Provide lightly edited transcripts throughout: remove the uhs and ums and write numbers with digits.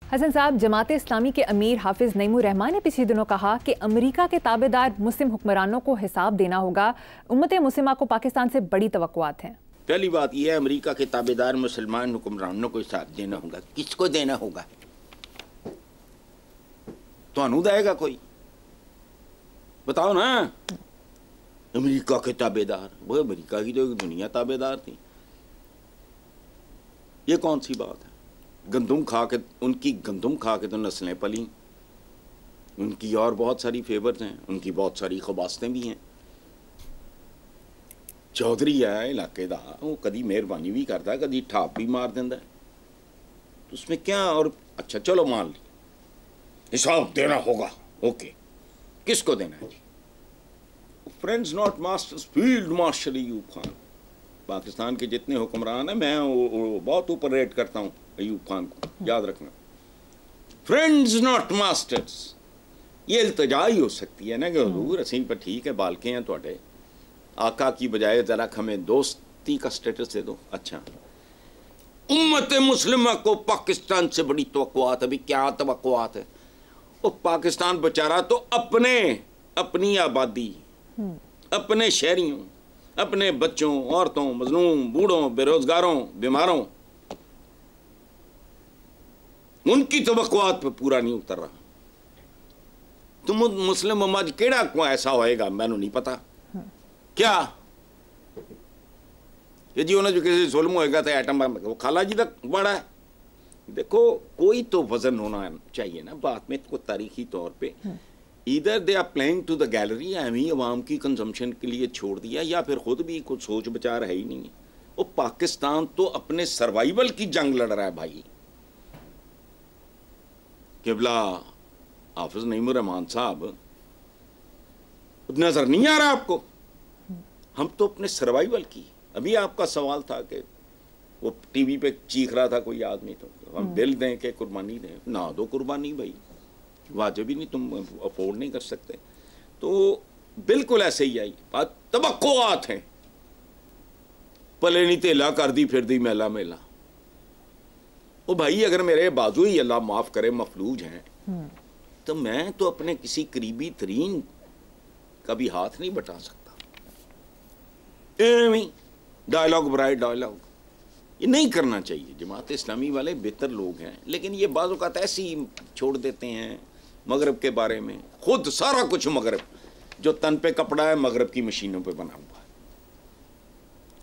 हसन साहब, जमात इस्लामी के अमीर हाफिज नईमुर रहमान ने पिछले दिनों कहा कि अमेरिका के ताबेदार मुस्लिम हुक्मरानों को हिसाब देना होगा। उम्मत मुस्लिमा को पाकिस्तान से बड़ी तवक्कुआत हैं। पहली बात यह है, अमेरिका के ताबेदार मुसलमान हुक्मरानों को हिसाब देना होगा। किसको देना होगा? तो देगा कोई? बताओ ना। अमेरिका के ताबेदार, वो अमेरिका की तो दुनिया ताबेदार थी। ये कौन सी बात है? गंदुम खा के, उनकी गंदुम खा के तो नस्लें पली। उनकी और बहुत सारी फेवर्स हैं, उनकी बहुत सारी खबासतें भी हैं। चौधरी है इलाके दा, वो कदी मेहरबानी भी करता है, कदी ठाप भी मार देंदा है। तो उसमें क्या? और अच्छा चलो मान ली हिसाब देना होगा, ओके। किसको देना है जी? Friends not masters, field marshal Ayub Khan. Pakistan के जितने हुक्मरान हैं, मैं वो बहुत ऊपर रेट करता हूँ अयूब खान को, याद रखना। Friends not masters. ये इल्तिजा ही हो सकती है ना कि हुजूर असीं पर ठीक है, बालके हैं थोड़े, आका की बजाय जरा हमें दोस्ती का स्टेटस दे दो। अच्छा, उम्मत मुस्लिमा को पाकिस्तान से बड़ी तवक्कुआत है। अभी क्या तवक्कुआत है? वो पाकिस्तान बेचारा तो अपनी आबादी, अपने शहरियों, अपने बच्चों, औरतों, मजलूम, बूढ़ों, बेरोजगारों, बीमारों, उनकी तवक्कुआत पे पूरा नहीं उतर रहा। तो मुस्लिम उम्मत केड़ा को ऐसा होएगा, मैनू नहीं पता। क्या ये जी उन्हें जो किसी जुल्म होएगा तो एटम वो खाला जी तक बड़ा है। देखो, कोई तो वजन होना चाहिए ना बात में। तो तारीखी तौर पे इधर they are playing to the gallery, हमें अवाम की कंजम्पशन के लिए छोड़ दिया, या फिर खुद भी कुछ सोच विचार है ही नहीं है। वो पाकिस्तान तो अपने सर्वाइवल की जंग लड़ रहा है भाई। किबला हाफिज नईमुर रहमान साहब, नजर नहीं आ रहा आपको? हम तो अपने सर्वाइवल की। अभी आपका सवाल था कि वो टीवी पे चीख रहा था कोई आदमी, तो हम दिल दें कि कुर्बानी दें? ना दो कुर्बानी भाई, वाजिब ही नहीं, तुम अफोर्ड नहीं कर सकते। तो बिल्कुल ऐसे ही आई बात। तवक्कुआत हैं, पले नहीं तेला कर दी फिर दी मेला मेला। ओ भाई, अगर मेरे बाजू ही अल्लाह माफ करे मफलूज हैं, तो मैं तो अपने किसी करीबी तरीन का भी हाथ नहीं बटा सकता। डायलॉग ब्राइट डायलॉग, ये नहीं करना चाहिए। जमात इस्लामी वाले बेहतर लोग हैं, लेकिन ये बाज़ औक़ात ऐसे ही छोड़ देते हैं मगरब के बारे में। खुद सारा कुछ मगरब, जो तन पे कपड़ा है मगरब की मशीनों पे बना हुआ है,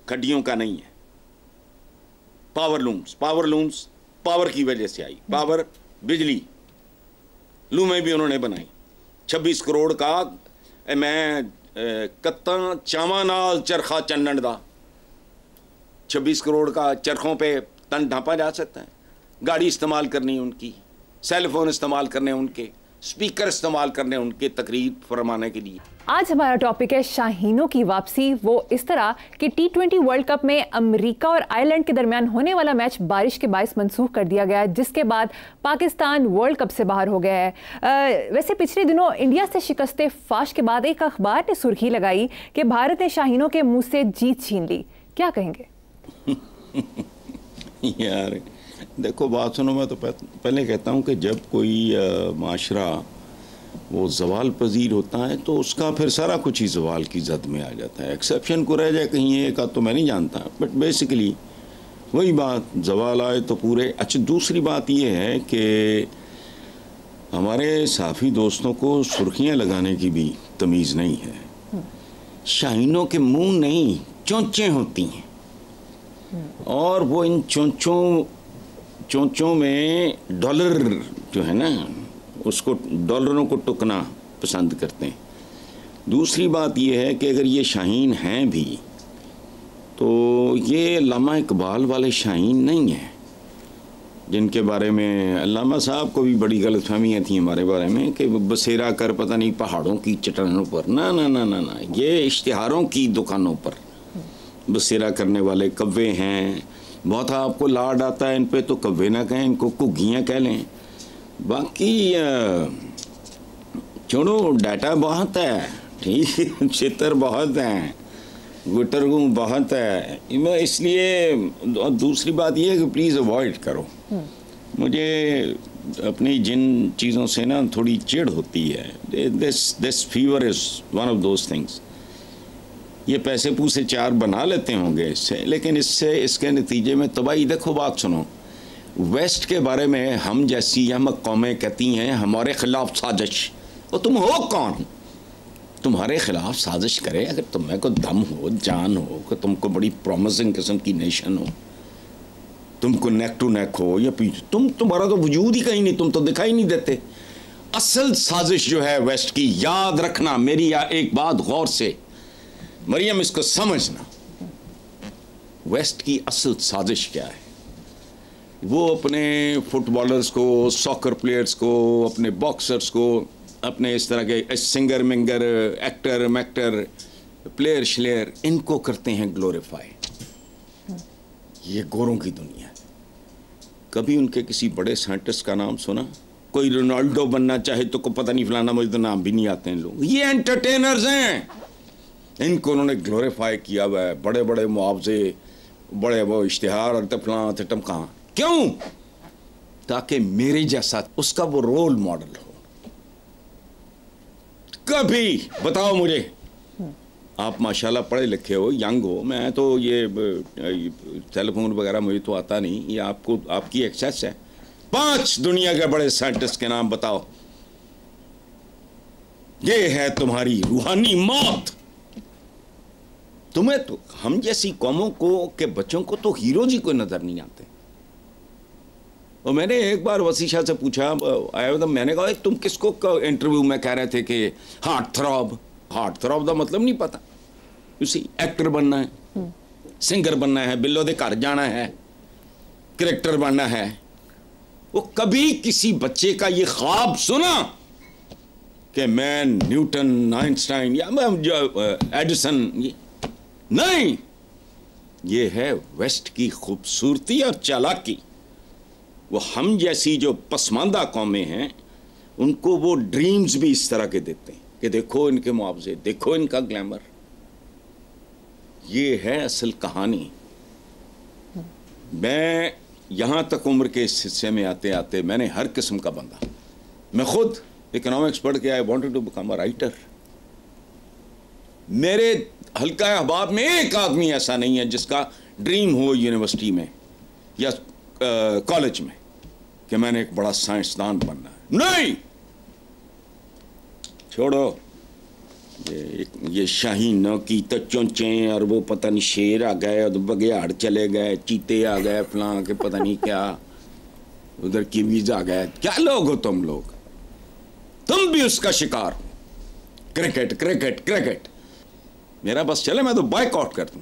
खड्डियों का नहीं है। पावर लूम्स पावर की वजह से आई। पावर, बिजली, लूमें भी उन्होंने बनाई। 26 करोड़ का मैं कत्ता चावा नाल चरखा चन्नण दा, 26 करोड़ का चरखों पे तन ढांपा जा सकता है। गाड़ी इस्तेमाल करनी उनकी, सेल फोन इस्तेमाल करने उनके, स्पीकर इस्तेमाल करने उनके, तकरीर फरमाने के लिए। आज हमारा टॉपिक है शाहीनों की वापसी। वो इस तरह कि T20 वर्ल्ड कप में अमेरिका और आयरलैंड के दरमियान होने वाला मैच बारिश के बायस मनसूख कर दिया गया, जिसके बाद पाकिस्तान वर्ल्ड कप से बाहर हो गया है। वैसे पिछले दिनों इंडिया से शिकस्ते फाश के बाद एक अखबार ने सुर्खी लगाई कि भारत ने शाहीनों के मुंह से जीत छीन ली। क्या कहेंगे? यार देखो, बात सुनो। मैं तो पहले कहता हूँ कि जब कोई माशरा वो जवाल पजीर होता है तो उसका फिर सारा कुछ ही जवाल की जद में आ जाता है। एक्सेप्शन को रह जाए कहीं एक आध तो मैं नहीं जानता, बट बेसिकली वही बात, जवाल आए तो पूरे। अच्छा, दूसरी बात ये है कि हमारे साफ़ी दोस्तों को सुर्खियाँ लगाने की भी तमीज़ नहीं है। शाहीनों के मुंह नहीं, चोंचें होती हैं, और वो इन चोंचों में डॉलर जो है ना, उसको डॉलरों को टुकना पसंद करते हैं। दूसरी बात यह है कि अगर ये शाहीन हैं भी तो ये अल्लामा इकबाल वाले शाहीन नहीं हैं, जिनके बारे में अल्लामा साहब को भी बड़ी गलतफहमियाँ थी हमारे बारे में कि बसेरा कर पता नहीं पहाड़ों की चट्टानों पर। ना ना ना ना ना, ये इश्तिहारों की दुकानों पर बसेरा करने वाले कव्वे हैं। बहुत आपको लाड आता है इन पे तो कव्वे ना कहें, इनको घुग्गियाँ कह लें। बाकी छोड़ो, डाटा बहुत है, ठीक, चित्र बहुत हैं, गुटरगू बहुत है। इसलिए दूसरी बात यह है कि प्लीज़ अवॉइड करो। मुझे अपनी जिन चीज़ों से ना थोड़ी चिढ़ होती है, this fever is one of those things. ये पैसे पूसे चार बना लेते होंगे इससे, लेकिन इसके नतीजे में तबाही। देखो बात सुनो, वेस्ट के बारे में हम जैसी हम कौमें कहती हैं हमारे खिलाफ साजिश। और तुम हो कौन तुम्हारे खिलाफ साजिश करे? अगर तुम्हें को दम हो, जान हो, कि तुमको बड़ी प्रॉमिसिंग किस्म की नेशन हो, तुमको नेक टू नेक हो या पीछे, तुम्हारा तो वजूद ही कहीं नहीं, तुम तो दिखाई नहीं देते। असल साजिश जो है वेस्ट की, याद रखना मेरी एक बात गौर से मरियम, इसको समझना, वेस्ट की असल साजिश क्या है? वो अपने फुटबॉलर्स को, सॉकर प्लेयर्स को, अपने बॉक्सर्स को, अपने इस तरह के सिंगर मिंगर, एक्टर मैक्टर, प्लेयर श्लेयर, इनको करते हैं ग्लोरीफाई। ये गोरों की दुनिया है। कभी उनके किसी बड़े साइंटिस्ट का नाम सुना? कोई रोनाल्डो बनना चाहे तो को पता नहीं फलाना, मुझे तो नाम भी नहीं आते हैं लोग। ये एंटरटेनर्स हैं, इनको उन्होंने ग्लोरीफाई किया हुआ है। बड़े बड़े मुआवजे, बड़े वो इश्तिहार और फलां टमका। क्यों? ताकि मेरे जैसा उसका वो रोल मॉडल हो। कभी बताओ मुझे, आप माशाल्लाह पढ़े लिखे हो, यंग हो, मैं तो ये टेलीफोन वगैरह मुझे तो आता नहीं, ये आपको आपकी एक्सेस है। 5 दुनिया के बड़े साइंटिस्ट के नाम बताओ। ये है तुम्हारी रूहानी मौत। तुम्हें तो, हम जैसी कौमों को के बच्चों को तो हीरो जी कोई नजर नहीं आते। और मैंने एक बार वसी शाह से पूछा, आया था, मैंने कहा तुम किसको इंटरव्यू में कह रहे थे कि हार्ट थ्रॉब का मतलब नहीं पता। उसी एक्टर बनना है, सिंगर बनना है, बिल्लो दे घर जाना है, क्रिकेटर बनना है। वो कभी किसी बच्चे का ये ख्वाब सुना कि मैं न्यूटन, आइंस्टाइन या एडिसन? नहीं। ये है वेस्ट की खूबसूरती और चालाकी। वो हम जैसी जो पसमानदा कौमें हैं, उनको वो ड्रीम्स भी इस तरह के देते हैं कि देखो इनके मुआवजे, देखो इनका ग्लैमर। ये है असल कहानी। मैं यहाँ तक उम्र के इस हिस्से में आते आते मैंने हर किस्म का बंदा, मैं खुद इकोनॉमिक्स पढ़ के I wanted to become a writer. मेरे हल्का अहबाब में एक आदमी ऐसा नहीं है जिसका ड्रीम हो यूनिवर्सिटी में या कॉलेज में कि मैंने एक बड़ा साइंसदान बनना है। नहीं, छोड़ो ये शाहीनों की तो चोंचें और वो पता नहीं शेर आ गए और बघियाड़ चले गए, चीते आ गए, फलां के पता नहीं क्या, उधर कीवीज आ गए। क्या लोग हो तुम लोग? तुम भी उसका शिकार हो। क्रिकेट क्रिकेट क्रिकेट, मेरा बस चले मैं तो बायकॉट कर दूं।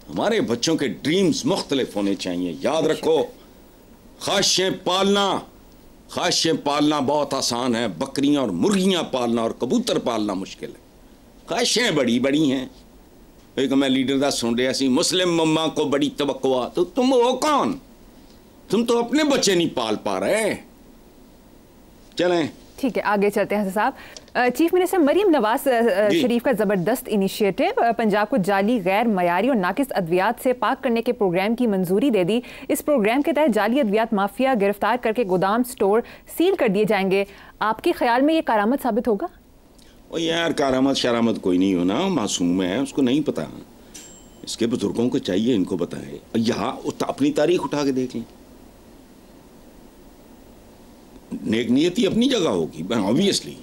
हमारे बच्चों के ड्रीम्स मुख्तलिफ होने चाहिए। याद रखो, ख्वाहिशें पालना बहुत आसान है, बकरियां और मुर्गियां पालना और कबूतर पालना मुश्किल है। ख्वाहिशें बड़ी बड़ी हैं। एक मैं लीडर दा सुन रहा सी, मुस्लिम मम्मा को बड़ी तवक्को। तो तुम हो कौन? तुम तो अपने बच्चे नहीं पाल पा रहे। चलें, ठीक है, आगे चलते हैं साहब। चीफ मिनिस्टर मरीम नवाज शरीफ का ज़बरदस्त इनिशिएटिव, पंजाब को जाली, गैर मयारी और नाकिस अद्वियात से पाक करने के प्रोग्राम की मंजूरी दे दी। इस प्रोग्राम के तहत जाली अद्वियात माफिया गिरफ्तार करके गोदाम स्टोर सील कर दिए जाएंगे। आपके ख्याल में ये कारामद साबित होगा? और यार कारामद शरामद कोई नहीं होना, मासूम है, उसको नहीं पता। इसके बुजुर्गों को चाहिए इनको बताए। यहाँ अपनी तारीख उठा के देख लें। नेक नियति अपनी जगह होगी, ऑब्वियसली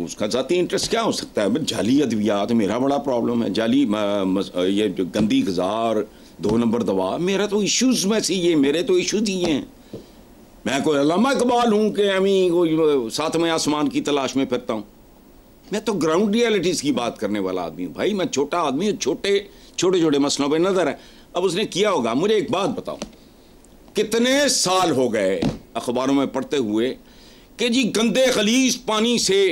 उसका जाती इंटरेस्ट क्या हो सकता है। जाली अद्वियात मेरा बड़ा प्रॉब्लम है। जाली ये जो गंदी ग़िज़ा, 2 नंबर दवा, मेरा तो इश्यूज़ में से ये मेरे तो इश्यूज़ ही हैं। मैं कोई अल्लामा इकबाल हूँ कि अमी कोई सातवें आसमान की तलाश में फिरता हूँ? मैं तो ग्राउंड रियलिटीज़ की बात करने वाला आदमी हूँ भाई। मैं छोटा आदमी हूँ, छोटे छोटे मसलों पर नज़र है। अब उसने किया होगा। मुझे एक बात बताओ, कितने साल हो गए अखबारों में पढ़ते हुए कि जी गंदे खलीज पानी से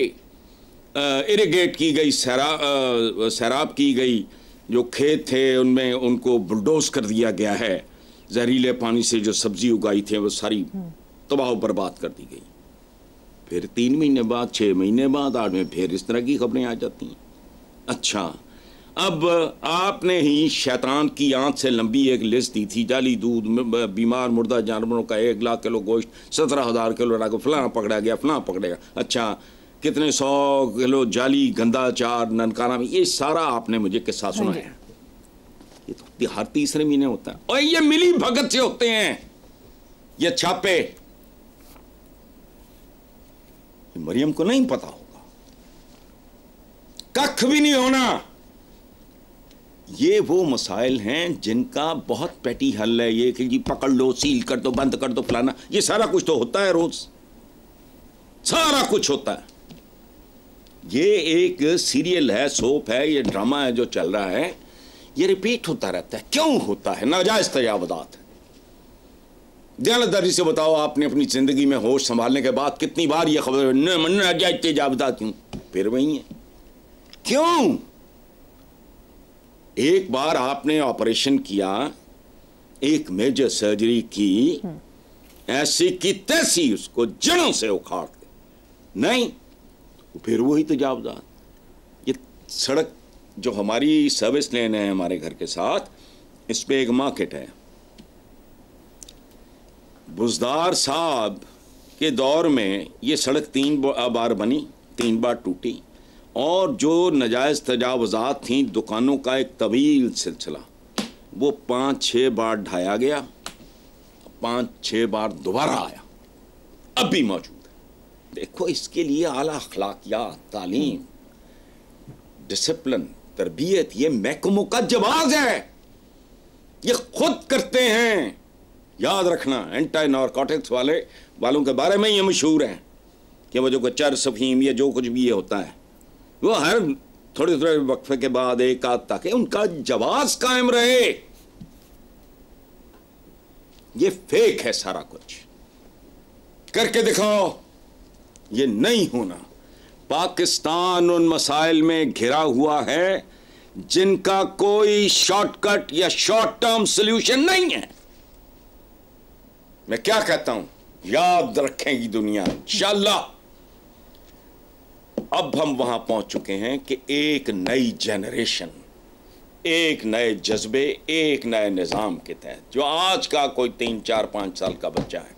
इरिगेट की गई, सैराब की गई जो खेत थे उनमें उनको बुलडोज कर दिया गया है। जहरीले पानी से जो सब्जी उगाई थे वो सारी तबाह बर्बाद कर दी गई। फिर 3 महीने बाद, 6 महीने बाद, 8 में फिर इस तरह की खबरें आ जाती हैं। अच्छा, अब आपने ही शैतान की आंत से लंबी एक लिस्ट दी थी, जाली दूध, बीमार मुर्दा जानवरों का 1 लाख किलो गोश्त, 17,000 किलो रखो, फलां पकड़ा गया, फलां पकड़ेगा, अच्छा कितने 100 किलो जाली गंदा चार ननकाना में, ये सारा आपने मुझे किस्सा सुनाया। ये तो हर तीसरे महीने होता है, और ये मिली भगत से होते हैं ये छापे। मरियम को नहीं पता होगा, कख भी नहीं होना। ये वो मसाइल हैं जिनका बहुत पेटी हल है, ये कि जी पकड़ लो, सील कर दो, बंद कर दो, फलाना, ये सारा कुछ तो होता है रोज, सारा कुछ होता है। ये एक सीरियल है, सोप है, ये ड्रामा है जो चल रहा है, ये रिपीट होता रहता है। क्यों होता है? नाजायज तजावुज़ात। दयानतदारी से बताओ, आपने अपनी जिंदगी में होश संभालने के बाद कितनी बार ये खबर नाजायज तजावुज़ात क्यों? फिर वही है, क्यों? एक बार आपने ऑपरेशन किया, एक मेजर सर्जरी की, ऐसी की तैसी उसको जड़ों से उखाड़ दे, नहीं फिर वही तजावुज़ात। ये सड़क जो हमारी सर्विस लेन है हमारे घर के साथ, इस पे एक मार्केट है। बुज़दार साहब के दौर में ये सड़क 3 बार बनी, 3 बार टूटी, और जो नाजायज़ तजावुज़ात थी, दुकानों का एक तवील सिलसिला, वो 5-6 बार ढाया गया, 5-6 बार दोबारा आया, अब भी मौजूद है। देखो, इसके लिए आला अखलाकियात, तालीम, डिसिप्लिन, तरबियत, ये महकमों का जवाब है, ये खुद करते हैं। याद रखना, एंटी नारकोटिक्स वालों के बारे में ये मशहूर है कि वो जो चरस, अफीम, ये जो कुछ भी ये होता है, वो हर थोड़े थोड़े वक्फे के बाद एक आध ताकि उनका जवाब कायम रहे। ये फेक है सारा कुछ, करके दिखाओ, ये नहीं होना। पाकिस्तान उन मसाइल में घिरा हुआ है जिनका कोई शॉर्टकट या शॉर्ट टर्म सॉल्यूशन नहीं है। मैं क्या कहता हूं, याद रखेंगी दुनिया इंशाअल्लाह। अब हम वहां पहुंच चुके हैं कि एक नई जनरेशन, एक नए जज्बे, एक नए निजाम के तहत, जो आज का कोई 3, 4, 5 साल का बच्चा है,